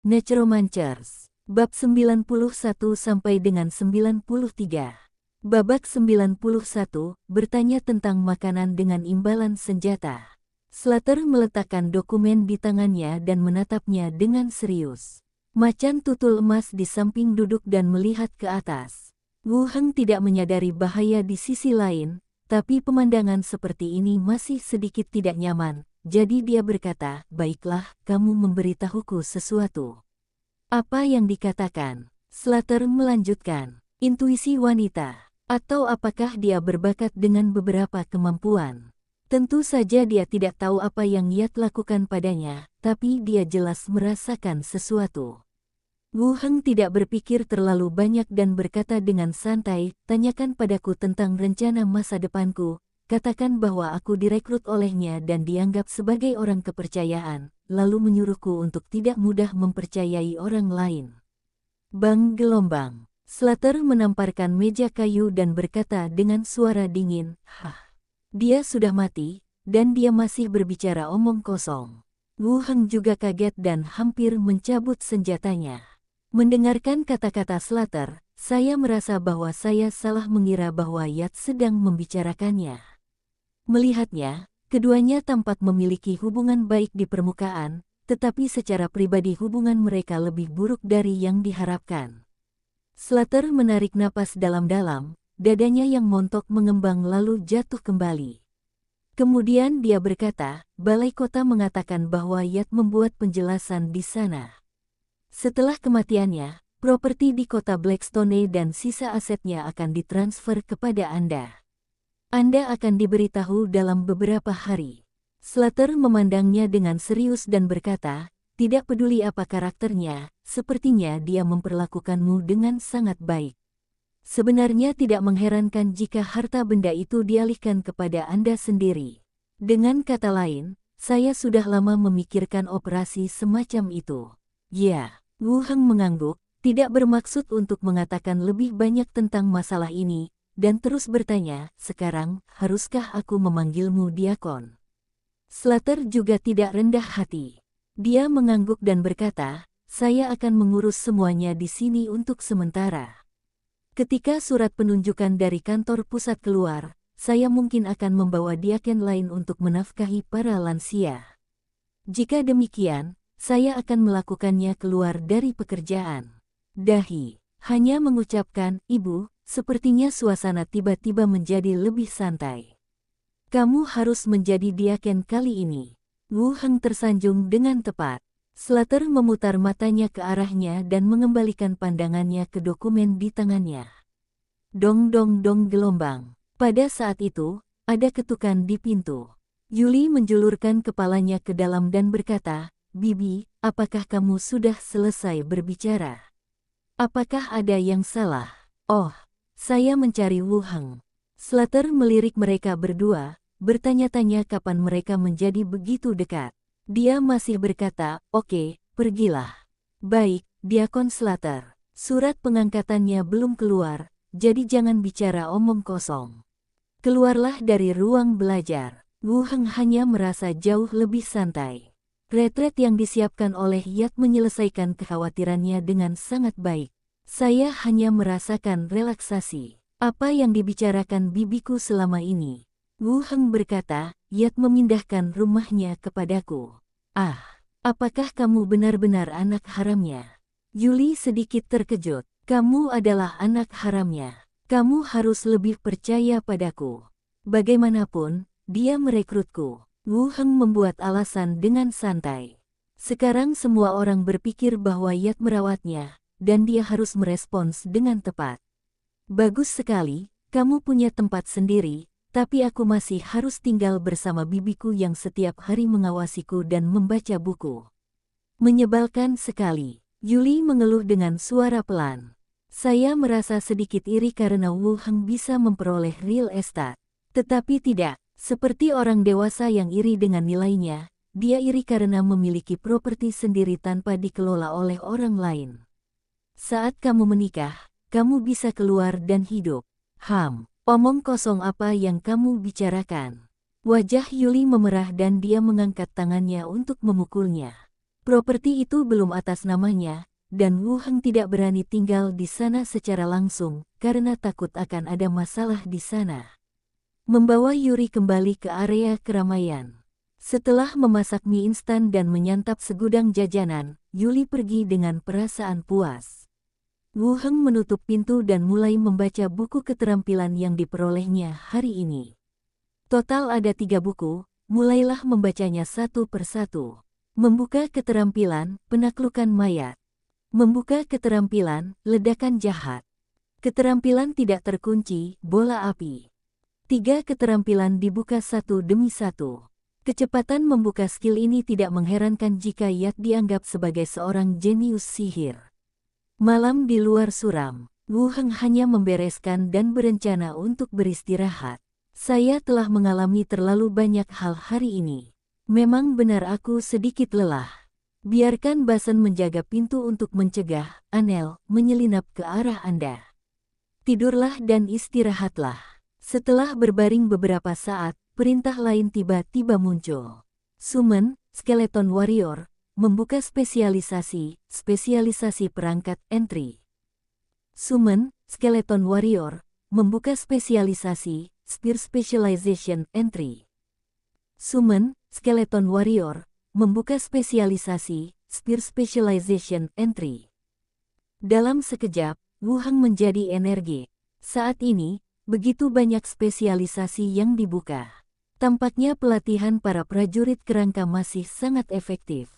Necromancers. Bab 91 sampai dengan 93. Babak 91, bertanya tentang makanan dengan imbalan senjata. Slater meletakkan dokumen di tangannya dan menatapnya dengan serius. Macan tutul emas di samping duduk dan melihat ke atas. Wu Heng tidak menyadari bahaya di sisi lain, tapi pemandangan seperti ini masih sedikit tidak nyaman, jadi dia berkata, "Baiklah, kamu memberitahuku sesuatu." "Apa yang dikatakan?" Slater melanjutkan. "Intuisi wanita. Atau apakah dia berbakat dengan beberapa kemampuan?" Tentu saja dia tidak tahu apa yang Yat lakukan padanya, tapi dia jelas merasakan sesuatu. Wu Heng tidak berpikir terlalu banyak dan berkata dengan santai, "Tanyakan padaku tentang rencana masa depanku. Katakan bahwa aku direkrut olehnya dan dianggap sebagai orang kepercayaan, lalu menyuruhku untuk tidak mudah mempercayai orang lain." Bang gelombang. Slater menamparkan meja kayu dan berkata dengan suara dingin, "Dia sudah mati, dan dia masih berbicara omong kosong." Wu Heng juga kaget dan hampir mencabut senjatanya. Mendengarkan kata-kata Slater, saya merasa bahwa saya salah mengira bahwa Yat sedang membicarakannya. Melihatnya, keduanya tampak memiliki hubungan baik di permukaan, tetapi secara pribadi hubungan mereka lebih buruk dari yang diharapkan. Slater menarik napas dalam-dalam, dadanya yang montok mengembang lalu jatuh kembali. Kemudian dia berkata, "Balai kota mengatakan bahwa Yat membuat penjelasan di sana. Setelah kematiannya, properti di kota Blackstone dan sisa asetnya akan ditransfer kepada Anda. Anda akan diberitahu dalam beberapa hari." Slater memandangnya dengan serius dan berkata, "Tidak peduli apa karakternya, sepertinya dia memperlakukanmu dengan sangat baik. Sebenarnya tidak mengherankan jika harta benda itu dialihkan kepada Anda sendiri. Dengan kata lain, saya sudah lama memikirkan operasi semacam itu." "Ya." Wu Heng mengangguk, tidak bermaksud untuk mengatakan lebih banyak tentang masalah ini, dan terus bertanya, "Sekarang, haruskah aku memanggilmu Diakon?" Slater juga tidak rendah hati. Dia mengangguk dan berkata, "Saya akan mengurus semuanya di sini untuk sementara. Ketika surat penunjukan dari kantor pusat keluar, saya mungkin akan membawa diaken lain untuk menafkahi para lansia. Jika demikian, saya akan melakukannya keluar dari pekerjaan." Dahi hanya mengucapkan, "Ibu," sepertinya suasana tiba-tiba menjadi lebih santai. "Kamu harus menjadi diaken kali ini." Wu Heng tersanjung dengan tepat. Slater memutar matanya ke arahnya dan mengembalikan pandangannya ke dokumen di tangannya. Dong dong dong gelombang. Pada saat itu, ada ketukan di pintu. Yuli menjulurkan kepalanya ke dalam dan berkata, "Bibi, apakah kamu sudah selesai berbicara? Apakah ada yang salah?" "Oh, saya mencari Wu Heng." Slater melirik mereka berdua, bertanya-tanya kapan mereka menjadi begitu dekat. Dia masih berkata, "Oke, pergilah." "Baik, Diakon Slater. Surat pengangkatannya belum keluar, jadi jangan bicara omong kosong. Keluarlah dari ruang belajar." Wu Heng hanya merasa jauh lebih santai. Retret yang disiapkan oleh Yat menyelesaikan kekhawatirannya dengan sangat baik. "Saya hanya merasakan relaksasi." "Apa yang dibicarakan bibiku selama ini?" Wu Heng berkata, "Yat memindahkan rumahnya kepadaku." "Ah, apakah kamu benar-benar anak haramnya?" Yuli sedikit terkejut. "Kamu adalah anak haramnya. Kamu harus lebih percaya padaku. Bagaimanapun, dia merekrutku." Wu Heng membuat alasan dengan santai. Sekarang semua orang berpikir bahwa Yat merawatnya, dan dia harus merespons dengan tepat. "Bagus sekali, kamu punya tempat sendiri, tapi aku masih harus tinggal bersama bibiku yang setiap hari mengawasiku dan membaca buku." "Menyebalkan sekali." Yuli mengeluh dengan suara pelan. "Saya merasa sedikit iri karena Wu Heng bisa memperoleh real estate. Tetapi tidak, seperti orang dewasa yang iri dengan nilainya, dia iri karena memiliki properti sendiri tanpa dikelola oleh orang lain. Saat kamu menikah, kamu bisa keluar dan hidup." Omong kosong apa yang kamu bicarakan?" Wajah Yuli memerah dan dia mengangkat tangannya untuk memukulnya. Properti itu belum atas namanya, dan Wu Heng tidak berani tinggal di sana secara langsung karena takut akan ada masalah di sana. Membawa Yuri kembali ke area keramaian. Setelah memasak mie instan dan menyantap segudang jajanan, Yuli pergi dengan perasaan puas. Wu Heng menutup pintu dan mulai membaca buku keterampilan yang diperolehnya hari ini. Total ada 3 buku, mulailah membacanya satu persatu. Membuka keterampilan, penaklukan mayat. Membuka keterampilan, ledakan jahat. Keterampilan tidak terkunci, bola api. 3 keterampilan dibuka satu demi satu. Kecepatan membuka skill ini tidak mengherankan jika Yat dianggap sebagai seorang jenius sihir. Malam di luar suram, Wu Heng hanya membereskan dan berencana untuk beristirahat. Saya telah mengalami terlalu banyak hal hari ini. Memang benar aku sedikit lelah. Biarkan Basen menjaga pintu untuk mencegah Anel menyelinap ke arah Anda. Tidurlah dan istirahatlah. Setelah berbaring beberapa saat, perintah lain tiba-tiba muncul. Summon, Skeleton Warrior, membuka spesialisasi perangkat entry. Summon, Skeleton Warrior, membuka spesialisasi Spear Specialization entry. Summon, Skeleton Warrior, membuka spesialisasi Spear Specialization entry. Dalam sekejap, Wu Heng menjadi energi. Saat ini, begitu banyak spesialisasi yang dibuka. Tampaknya pelatihan para prajurit kerangka masih sangat efektif.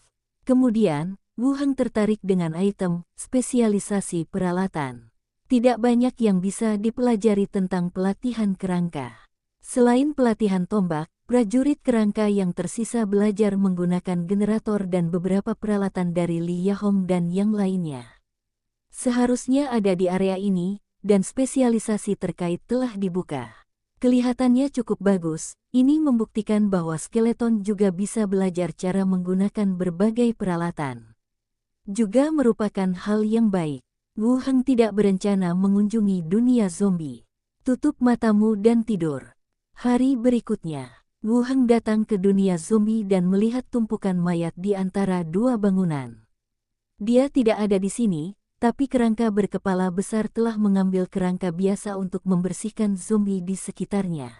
Kemudian, Wu Heng tertarik dengan item spesialisasi peralatan. Tidak banyak yang bisa dipelajari tentang pelatihan kerangka. Selain pelatihan tombak, prajurit kerangka yang tersisa belajar menggunakan generator dan beberapa peralatan dari Li Yahong dan yang lainnya. Seharusnya ada di area ini, dan spesialisasi terkait telah dibuka. Kelihatannya cukup bagus, ini membuktikan bahwa skeleton juga bisa belajar cara menggunakan berbagai peralatan. Juga merupakan hal yang baik. Wu Heng tidak berencana mengunjungi dunia zombie. Tutup matamu dan tidur. Hari berikutnya, Wu Heng datang ke dunia zombie dan melihat tumpukan mayat di antara 2 bangunan. Dia tidak ada di sini, tapi kerangka berkepala besar telah mengambil kerangka biasa untuk membersihkan zombie di sekitarnya.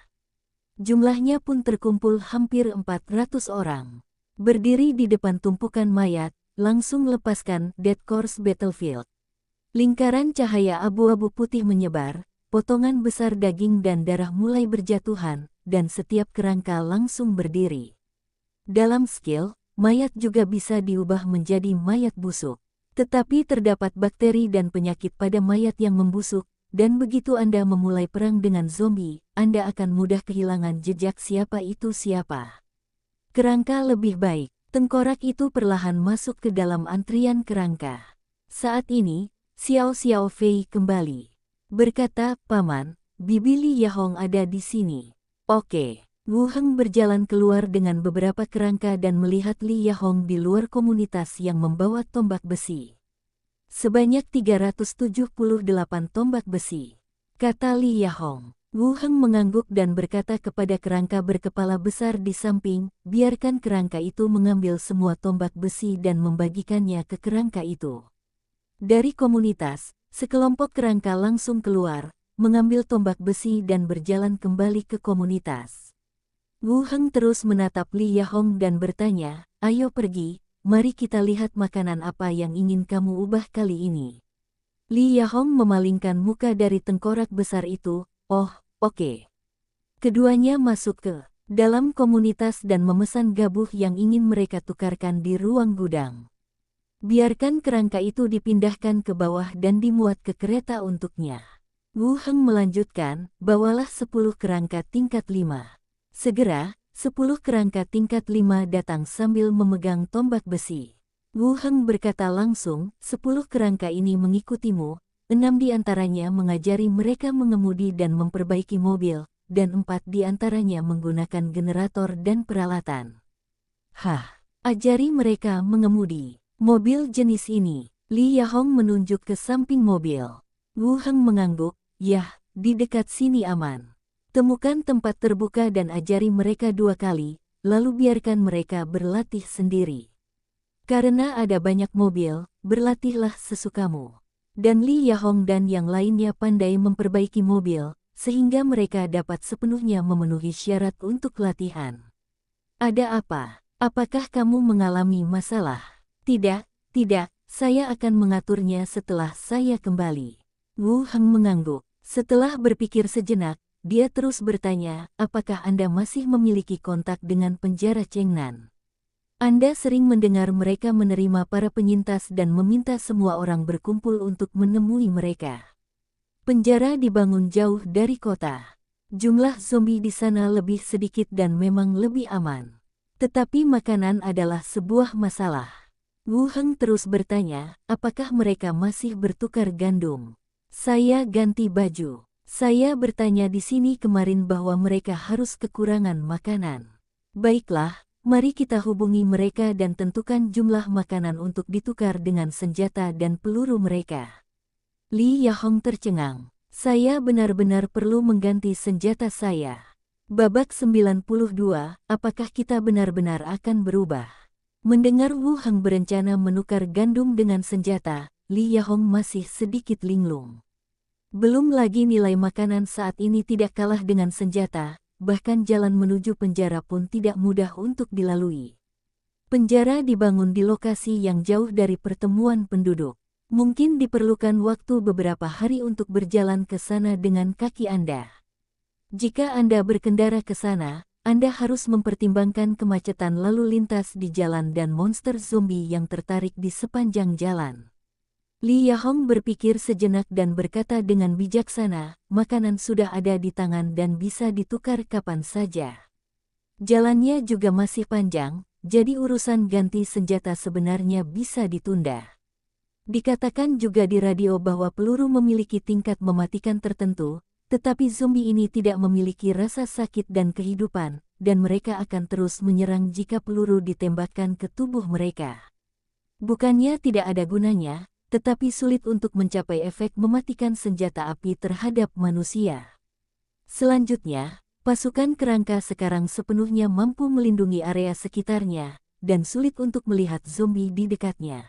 Jumlahnya pun terkumpul hampir 400 orang. Berdiri di depan tumpukan mayat, langsung lepaskan Dead Corps Battlefield. Lingkaran cahaya abu-abu putih menyebar, potongan besar daging dan darah mulai berjatuhan, dan setiap kerangka langsung berdiri. Dalam skill, mayat juga bisa diubah menjadi mayat busuk. Tetapi terdapat bakteri dan penyakit pada mayat yang membusuk, dan begitu Anda memulai perang dengan zombie, Anda akan mudah kehilangan jejak siapa itu siapa. Kerangka lebih baik. Tengkorak itu perlahan masuk ke dalam antrian kerangka. Saat ini, Xiao Fei kembali. Berkata, Paman, Bibi Li Yahong ada di sini. Oke. Wu Heng berjalan keluar dengan beberapa kerangka dan melihat Li Yahong di luar komunitas yang membawa tombak besi. Sebanyak 378 tombak besi. Kata Li Yahong. Wu Heng mengangguk dan berkata kepada kerangka berkepala besar di samping, biarkan kerangka itu mengambil semua tombak besi dan membagikannya ke kerangka itu. Dari komunitas, sekelompok kerangka langsung keluar, mengambil tombak besi dan berjalan kembali ke komunitas. Wu Heng terus menatap Li Yahong dan bertanya, ayo pergi, mari kita lihat makanan apa yang ingin kamu ubah kali ini. Li Yahong memalingkan muka dari tengkorak besar itu, oh, oke. Keduanya masuk ke dalam komunitas dan memesan gabuh yang ingin mereka tukarkan di ruang gudang. Biarkan kerangka itu dipindahkan ke bawah dan dimuat ke kereta untuknya. Wu Heng melanjutkan, bawalah 10 kerangka tingkat 5. Segera, 10 kerangka tingkat 5 datang sambil memegang tombak besi. Wu Heng berkata langsung, 10 kerangka ini mengikutimu, 6 di antaranya mengajari mereka mengemudi dan memperbaiki mobil, dan 4 di antaranya menggunakan generator dan peralatan. Hah, ajari mereka mengemudi. Mobil jenis ini. Li Yahong menunjuk ke samping mobil. Wu Heng mengangguk, yah, di dekat sini aman. Temukan tempat terbuka dan ajari mereka 2 kali, lalu biarkan mereka berlatih sendiri. Karena ada banyak mobil, berlatihlah sesukamu. Dan Li Yahong dan yang lainnya pandai memperbaiki mobil, sehingga mereka dapat sepenuhnya memenuhi syarat untuk latihan. Ada apa? Apakah kamu mengalami masalah? Tidak, tidak, saya akan mengaturnya setelah saya kembali. Wu Heng mengangguk. Setelah berpikir sejenak, dia terus bertanya, apakah Anda masih memiliki kontak dengan penjara Chengnan? Anda sering mendengar mereka menerima para penyintas dan meminta semua orang berkumpul untuk menemui mereka. Penjara dibangun jauh dari kota. Jumlah zombie di sana lebih sedikit dan memang lebih aman. Tetapi makanan adalah sebuah masalah. Wu Heng terus bertanya, apakah mereka masih bertukar gandum? Saya ganti baju. Saya bertanya di sini kemarin bahwa mereka harus kekurangan makanan. Baiklah. Mari kita hubungi mereka dan tentukan jumlah makanan untuk ditukar dengan senjata dan peluru mereka. Li Yahong tercengang. Saya benar-benar perlu mengganti senjata saya. Babak 92, apakah kita benar-benar akan berubah? Mendengar Wu Heng berencana menukar gandum dengan senjata, Li Yahong masih sedikit linglung. Belum lagi nilai makanan saat ini tidak kalah dengan senjata. Bahkan jalan menuju penjara pun tidak mudah untuk dilalui. Penjara dibangun di lokasi yang jauh dari pertemuan penduduk. Mungkin diperlukan waktu beberapa hari untuk berjalan ke sana dengan kaki Anda. Jika Anda berkendara ke sana, Anda harus mempertimbangkan kemacetan lalu lintas di jalan dan monster zombie yang tertarik di sepanjang jalan. Li Yahong berpikir sejenak dan berkata dengan bijaksana, makanan sudah ada di tangan dan bisa ditukar kapan saja. Jalannya juga masih panjang, jadi urusan ganti senjata sebenarnya bisa ditunda. Dikatakan juga di radio bahwa peluru memiliki tingkat mematikan tertentu, tetapi zombie ini tidak memiliki rasa sakit dan kehidupan, dan mereka akan terus menyerang jika peluru ditembakkan ke tubuh mereka. Bukannya tidak ada gunanya, tetapi sulit untuk mencapai efek mematikan senjata api terhadap manusia. Selanjutnya, pasukan kerangka sekarang sepenuhnya mampu melindungi area sekitarnya, dan sulit untuk melihat zombie di dekatnya.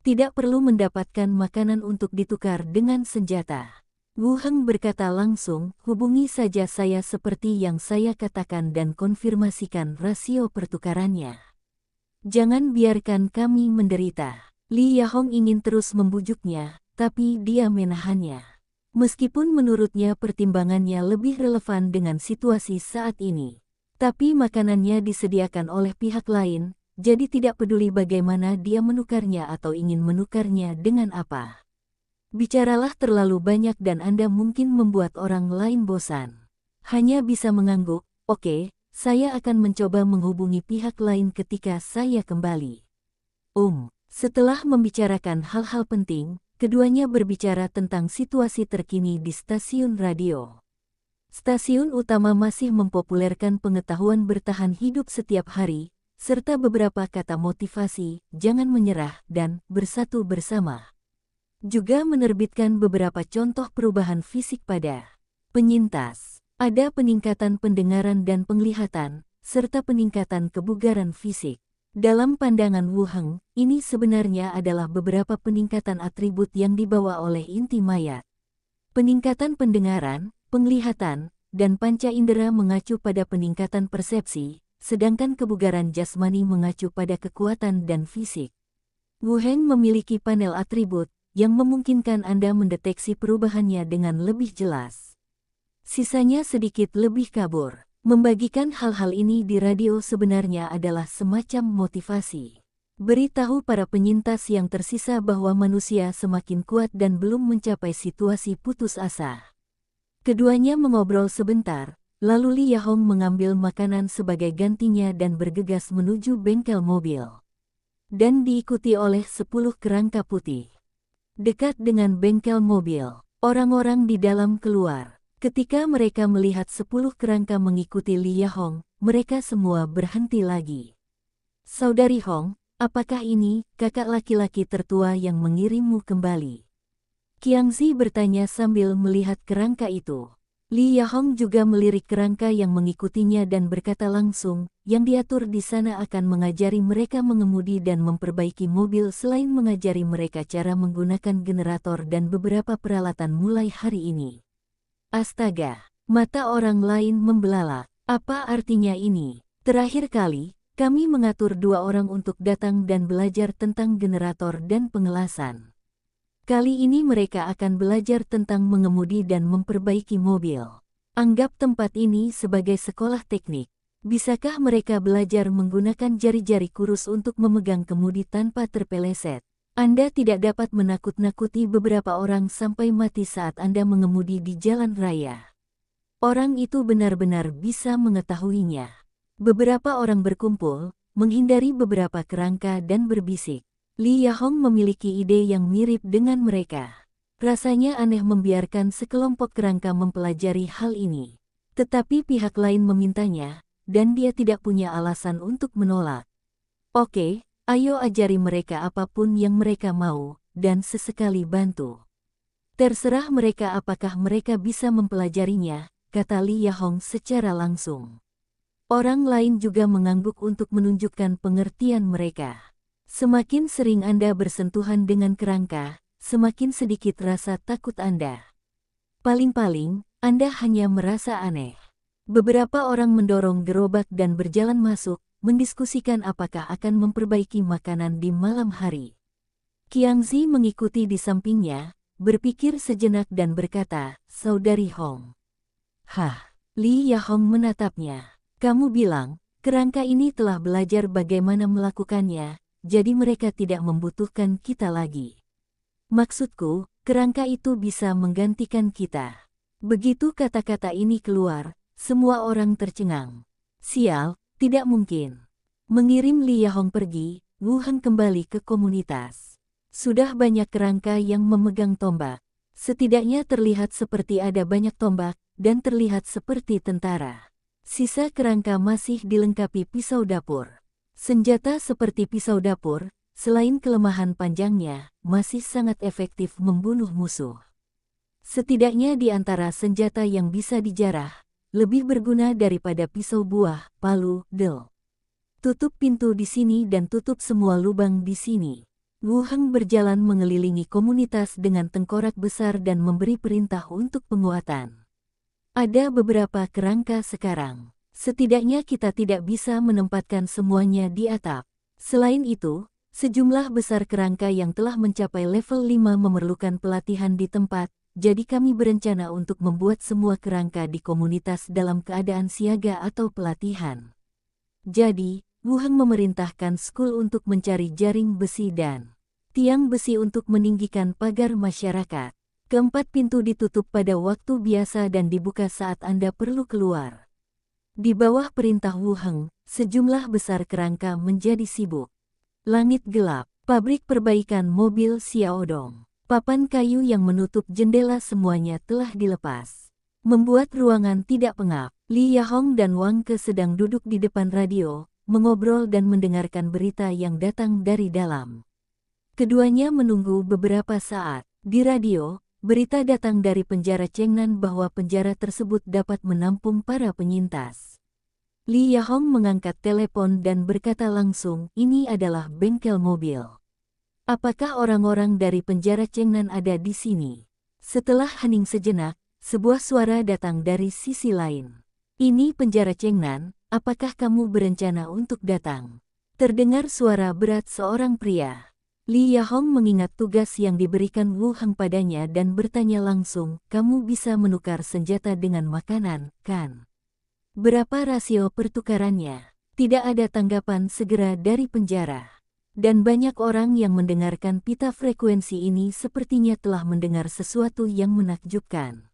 Tidak perlu mendapatkan makanan untuk ditukar dengan senjata. Wu Heng berkata langsung, hubungi saja saya seperti yang saya katakan dan konfirmasikan rasio pertukarannya. Jangan biarkan kami menderita. Li Yahong ingin terus membujuknya, tapi dia menahannya. Meskipun menurutnya pertimbangannya lebih relevan dengan situasi saat ini. Tapi makanannya disediakan oleh pihak lain, jadi tidak peduli bagaimana dia menukarnya atau ingin menukarnya dengan apa. Bicaralah terlalu banyak dan Anda mungkin membuat orang lain bosan. Hanya bisa mengangguk, oke, saya akan mencoba menghubungi pihak lain ketika saya kembali. Setelah membicarakan hal-hal penting, keduanya berbicara tentang situasi terkini di stasiun radio. Stasiun utama masih mempopulerkan pengetahuan bertahan hidup setiap hari, serta beberapa kata motivasi, jangan menyerah, dan bersatu bersama. Juga menerbitkan beberapa contoh perubahan fisik pada penyintas. Ada peningkatan pendengaran dan penglihatan, serta peningkatan kebugaran fisik. Dalam pandangan Wu Heng, ini sebenarnya adalah beberapa peningkatan atribut yang dibawa oleh inti mayat. Peningkatan pendengaran, penglihatan, dan panca indera mengacu pada peningkatan persepsi, sedangkan kebugaran jasmani mengacu pada kekuatan dan fisik. Wu Heng memiliki panel atribut, yang memungkinkan Anda mendeteksi perubahannya dengan lebih jelas. Sisanya sedikit lebih kabur. Membagikan hal-hal ini di radio sebenarnya adalah semacam motivasi. Beritahu para penyintas yang tersisa bahwa manusia semakin kuat dan belum mencapai situasi putus asa. Keduanya mengobrol sebentar, lalu Li Yahong mengambil makanan sebagai gantinya dan bergegas menuju bengkel mobil. Dan diikuti oleh 10 kerangka putih. Dekat dengan bengkel mobil, orang-orang di dalam keluar. Ketika mereka melihat 10 kerangka mengikuti Li Yahong, mereka semua berhenti lagi. Saudari Hong, apakah ini kakak laki-laki tertua yang mengirimmu kembali? Qiangzi bertanya sambil melihat kerangka itu. Li Yahong juga melirik kerangka yang mengikutinya dan berkata langsung, yang diatur di sana akan mengajari mereka mengemudi dan memperbaiki mobil selain mengajari mereka cara menggunakan generator dan beberapa peralatan mulai hari ini. Astaga, mata orang lain membelalak. Apa artinya ini? Terakhir kali, kami mengatur 2 orang untuk datang dan belajar tentang generator dan pengelasan. Kali ini mereka akan belajar tentang mengemudi dan memperbaiki mobil. Anggap tempat ini sebagai sekolah teknik. Bisakah mereka belajar menggunakan jari-jari kurus untuk memegang kemudi tanpa terpeleset? Anda tidak dapat menakut-nakuti beberapa orang sampai mati saat Anda mengemudi di jalan raya. Orang itu benar-benar bisa mengetahuinya. Beberapa orang berkumpul, menghindari beberapa kerangka dan berbisik. Li Yahong memiliki ide yang mirip dengan mereka. Rasanya aneh membiarkan sekelompok kerangka mempelajari hal ini. Tetapi pihak lain memintanya, dan dia tidak punya alasan untuk menolak. Oke, ayo ajari mereka apapun yang mereka mau, dan sesekali bantu. Terserah mereka apakah mereka bisa mempelajarinya, kata Li Yahong secara langsung. Orang lain juga mengangguk untuk menunjukkan pengertian mereka. Semakin sering Anda bersentuhan dengan kerangka, semakin sedikit rasa takut Anda. Paling-paling, Anda hanya merasa aneh. Beberapa orang mendorong gerobak dan berjalan masuk, mendiskusikan apakah akan memperbaiki makanan di malam hari. Qiangzi mengikuti di sampingnya, berpikir sejenak dan berkata, "Saudari Hong." Hah, Li Yahong menatapnya. Kamu bilang, kerangka ini telah belajar bagaimana melakukannya, jadi mereka tidak membutuhkan kita lagi. Maksudku, kerangka itu bisa menggantikan kita. Begitu kata-kata ini keluar, semua orang tercengang. Sial, tidak mungkin. Mengirim Li Yahong pergi, Wu Heng kembali ke komunitas. Sudah banyak kerangka yang memegang tombak. Setidaknya terlihat seperti ada banyak tombak, dan terlihat seperti tentara. Sisa kerangka masih dilengkapi pisau dapur. Senjata seperti pisau dapur, selain kelemahan panjangnya, masih sangat efektif membunuh musuh. Setidaknya di antara senjata yang bisa dijarah, lebih berguna daripada pisau buah, palu, del. Tutup pintu di sini dan tutup semua lubang di sini. Wu Heng berjalan mengelilingi komunitas dengan tengkorak besar dan memberi perintah untuk penguatan. Ada beberapa kerangka sekarang. Setidaknya kita tidak bisa menempatkan semuanya di atap. Selain itu, sejumlah besar kerangka yang telah mencapai level 5 memerlukan pelatihan di tempat, jadi kami berencana untuk membuat semua kerangka di komunitas dalam keadaan siaga atau pelatihan. Jadi, Wu Heng memerintahkan Skul untuk mencari jaring besi dan tiang besi untuk meninggikan pagar masyarakat. Keempat pintu ditutup pada waktu biasa dan dibuka saat Anda perlu keluar. Di bawah perintah Wu Heng, sejumlah besar kerangka menjadi sibuk. Langit gelap, pabrik perbaikan mobil Xiaodong. Papan kayu yang menutup jendela semuanya telah dilepas. Membuat ruangan tidak pengap, Li Yahong dan Wang Ke sedang duduk di depan radio, mengobrol dan mendengarkan berita yang datang dari dalam. Keduanya menunggu beberapa saat. Di radio, berita datang dari penjara Chengnan bahwa penjara tersebut dapat menampung para penyintas. Li Yahong mengangkat telepon dan berkata langsung, "Ini adalah bengkel mobil. Apakah orang-orang dari penjara Chengnan ada di sini?" Setelah hening sejenak, sebuah suara datang dari sisi lain. "Ini penjara Chengnan, apakah kamu berencana untuk datang?" Terdengar suara berat seorang pria. Li Yahong mengingat tugas yang diberikan Wu Heng padanya dan bertanya langsung, "Kamu bisa menukar senjata dengan makanan, kan? Berapa rasio pertukarannya?" Tidak ada tanggapan segera dari penjara. Dan banyak orang yang mendengarkan pita frekuensi ini sepertinya telah mendengar sesuatu yang menakjubkan.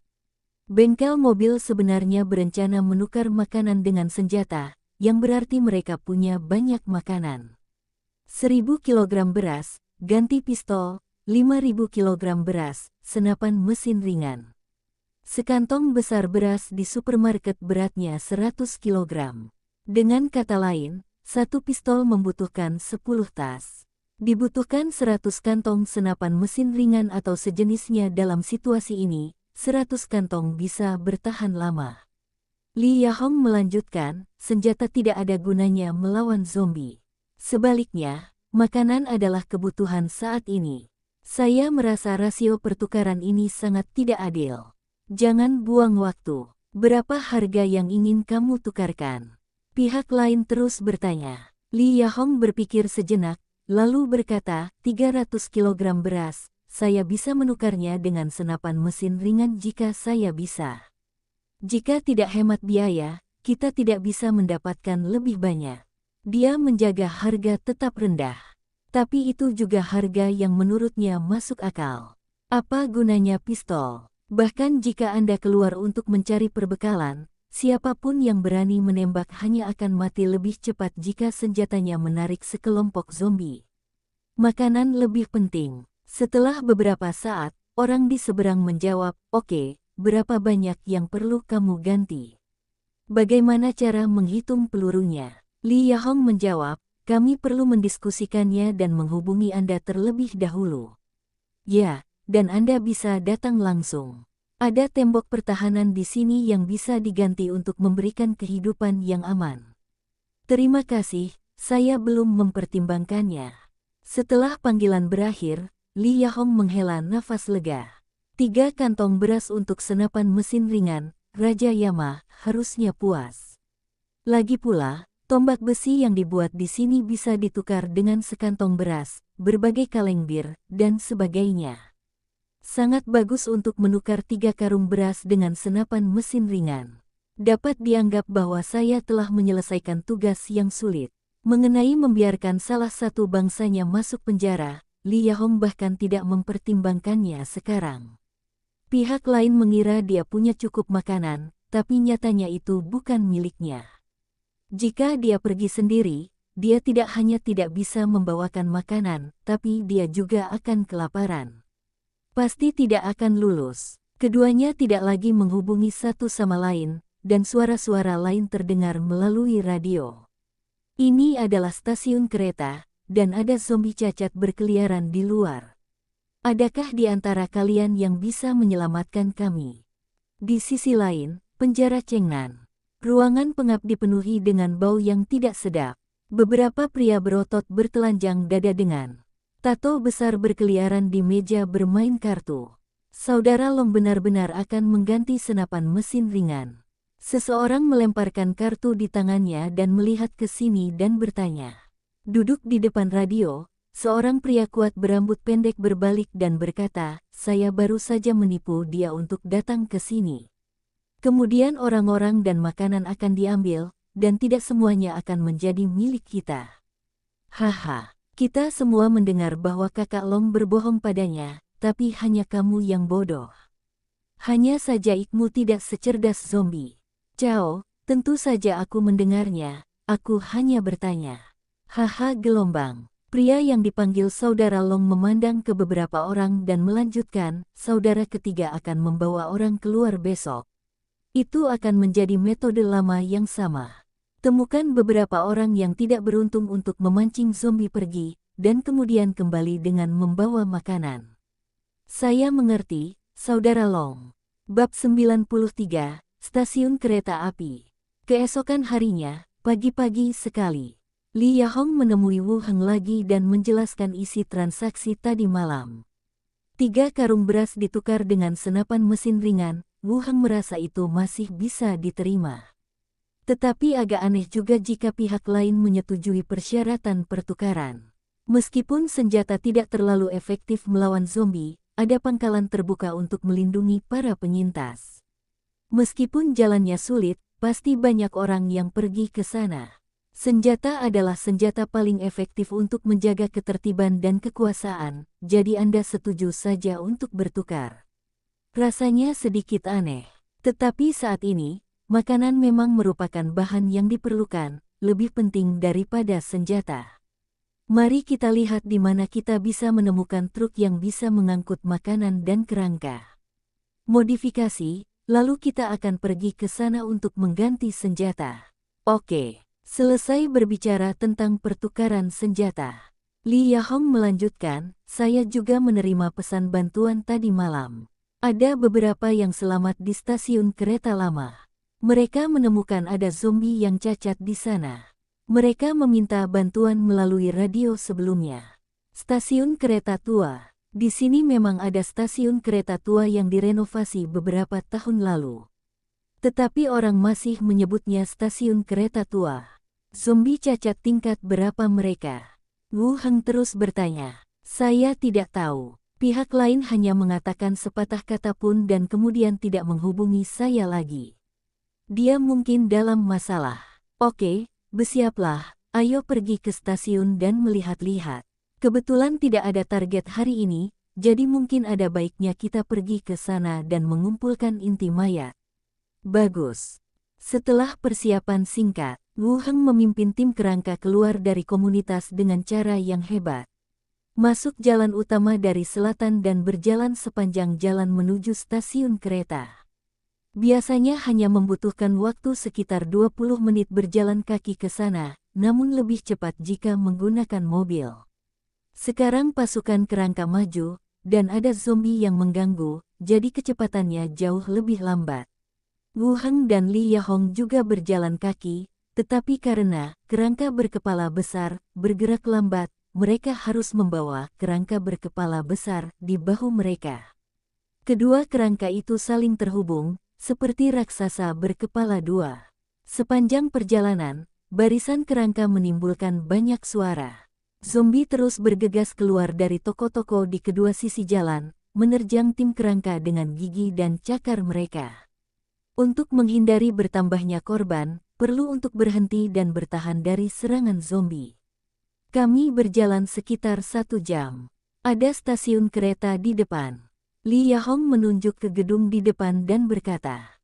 Bengkel mobil sebenarnya berencana menukar makanan dengan senjata, yang berarti mereka punya banyak makanan. 1.000 kilogram beras, ganti pistol, 5.000 kilogram beras, senapan mesin ringan. Sekantong besar beras di supermarket beratnya 100 kilogram. Dengan kata lain, satu pistol membutuhkan 10 tas. Dibutuhkan 100 kantong senapan mesin ringan atau sejenisnya dalam situasi ini, 100 kantong bisa bertahan lama. Li Yahong melanjutkan, senjata tidak ada gunanya melawan zombie. Sebaliknya, makanan adalah kebutuhan saat ini. Saya merasa rasio pertukaran ini sangat tidak adil. Jangan buang waktu. Berapa harga yang ingin kamu tukarkan? Pihak lain terus bertanya. Li Yahong berpikir sejenak, lalu berkata, 300 kilogram beras. Saya bisa menukarnya dengan senapan mesin ringan jika saya bisa. Jika tidak hemat biaya, kita tidak bisa mendapatkan lebih banyak. Dia menjaga harga tetap rendah. Tapi itu juga harga yang menurutnya masuk akal. Apa gunanya pistol? Bahkan jika Anda keluar untuk mencari perbekalan, siapapun yang berani menembak hanya akan mati lebih cepat jika senjatanya menarik sekelompok zombie. Makanan lebih penting. Setelah beberapa saat, orang di seberang menjawab, "Oke, berapa banyak yang perlu kamu ganti? Bagaimana cara menghitung pelurunya?" Li Yahong menjawab, "Kami perlu mendiskusikannya dan menghubungi Anda terlebih dahulu." "Ya, dan Anda bisa datang langsung. Ada tembok pertahanan di sini yang bisa diganti untuk memberikan kehidupan yang aman." "Terima kasih, saya belum mempertimbangkannya." Setelah panggilan berakhir, Li Yahong menghela nafas lega. 3 kantong beras untuk senapan mesin ringan, Raja Yama harusnya puas. Lagi pula, tombak besi yang dibuat di sini bisa ditukar dengan sekantong beras, berbagai kaleng bir, dan sebagainya. Sangat bagus untuk menukar 3 karung beras dengan senapan mesin ringan. Dapat dianggap bahwa saya telah menyelesaikan tugas yang sulit. Mengenai membiarkan salah satu bangsanya masuk penjara, Li Yahong bahkan tidak mempertimbangkannya sekarang. Pihak lain mengira dia punya cukup makanan, tapi nyatanya itu bukan miliknya. Jika dia pergi sendiri, dia tidak hanya tidak bisa membawakan makanan, tapi dia juga akan kelaparan. Pasti tidak akan lulus. Keduanya tidak lagi menghubungi satu sama lain, dan suara-suara lain terdengar melalui radio. Ini adalah stasiun kereta, dan ada zombie cacat berkeliaran di luar. Adakah di antara kalian yang bisa menyelamatkan kami? Di sisi lain, penjara Chengnan. Ruangan pengap dipenuhi dengan bau yang tidak sedap. Beberapa pria berotot bertelanjang dada dengan tato besar berkeliaran di meja bermain kartu. Saudara Long benar-benar akan mengganti senapan mesin ringan. Seseorang melemparkan kartu di tangannya dan melihat ke sini dan bertanya. Duduk di depan radio, seorang pria kuat berambut pendek berbalik dan berkata, "Saya baru saja menipu dia untuk datang ke sini. Kemudian orang-orang dan makanan akan diambil, dan tidak semuanya akan menjadi milik kita." Haha, kita semua mendengar bahwa kakak Long berbohong padanya, tapi hanya kamu yang bodoh. Hanya saja Ikmu tidak secerdas zombie. Cao, tentu saja aku mendengarnya, aku hanya bertanya. Haha gelombang. Pria yang dipanggil Saudara Long memandang ke beberapa orang dan melanjutkan, "Saudara ketiga akan membawa orang keluar besok. Itu akan menjadi metode lama yang sama. Temukan beberapa orang yang tidak beruntung untuk memancing zombie pergi, dan kemudian kembali dengan membawa makanan." "Saya mengerti, Saudara Long." Bab 93, Stasiun Kereta Api. Keesokan harinya, pagi-pagi sekali, Li Yahong menemui Wu Heng lagi dan menjelaskan isi transaksi tadi malam. 3 karung beras ditukar dengan senapan mesin ringan. Wu Heng merasa itu masih bisa diterima. Tetapi agak aneh juga jika pihak lain menyetujui persyaratan pertukaran. Meskipun senjata tidak terlalu efektif melawan zombie, ada pangkalan terbuka untuk melindungi para penyintas. Meskipun jalannya sulit, pasti banyak orang yang pergi ke sana. Senjata adalah senjata paling efektif untuk menjaga ketertiban dan kekuasaan, jadi Anda setuju saja untuk bertukar. Rasanya sedikit aneh, tetapi saat ini, makanan memang merupakan bahan yang diperlukan, lebih penting daripada senjata. Mari kita lihat di mana kita bisa menemukan truk yang bisa mengangkut makanan dan kerangka. Modifikasi, lalu kita akan pergi ke sana untuk mengganti senjata. Oke, selesai berbicara tentang pertukaran senjata. Li Yahong melanjutkan, "Saya juga menerima pesan bantuan tadi malam. Ada beberapa yang selamat di stasiun kereta lama. Mereka menemukan ada zombie yang cacat di sana. Mereka meminta bantuan melalui radio sebelumnya. Stasiun kereta tua. Di sini memang ada stasiun kereta tua yang direnovasi beberapa tahun lalu. Tetapi orang masih menyebutnya stasiun kereta tua. Zombie cacat tingkat berapa mereka? Wu Heng terus bertanya. Saya tidak tahu. Pihak lain hanya mengatakan sepatah kata pun dan kemudian tidak menghubungi saya lagi. Dia mungkin dalam masalah. Oke, bersiaplah, ayo pergi ke stasiun dan melihat-lihat. Kebetulan tidak ada target hari ini, jadi mungkin ada baiknya kita pergi ke sana dan mengumpulkan inti mayat. Bagus. Setelah persiapan singkat, Wu Heng memimpin tim kerangka keluar dari komunitas dengan cara yang hebat. Masuk jalan utama dari selatan dan berjalan sepanjang jalan menuju stasiun kereta. Biasanya hanya membutuhkan waktu sekitar 20 menit berjalan kaki ke sana, namun lebih cepat jika menggunakan mobil. Sekarang pasukan kerangka maju, dan ada zombie yang mengganggu, jadi kecepatannya jauh lebih lambat. Wu Heng dan Li Yahong juga berjalan kaki, tetapi karena kerangka berkepala besar bergerak lambat, mereka harus membawa kerangka berkepala besar di bahu mereka. Kedua kerangka itu saling terhubung, seperti raksasa berkepala dua. Sepanjang perjalanan, barisan kerangka menimbulkan banyak suara. Zombie terus bergegas keluar dari toko-toko di kedua sisi jalan, menerjang tim kerangka dengan gigi dan cakar mereka. Untuk menghindari bertambahnya korban, perlu untuk berhenti dan bertahan dari serangan zombie. Kami berjalan sekitar 1 jam. Ada stasiun kereta di depan. Li Yahong menunjuk ke gedung di depan dan berkata,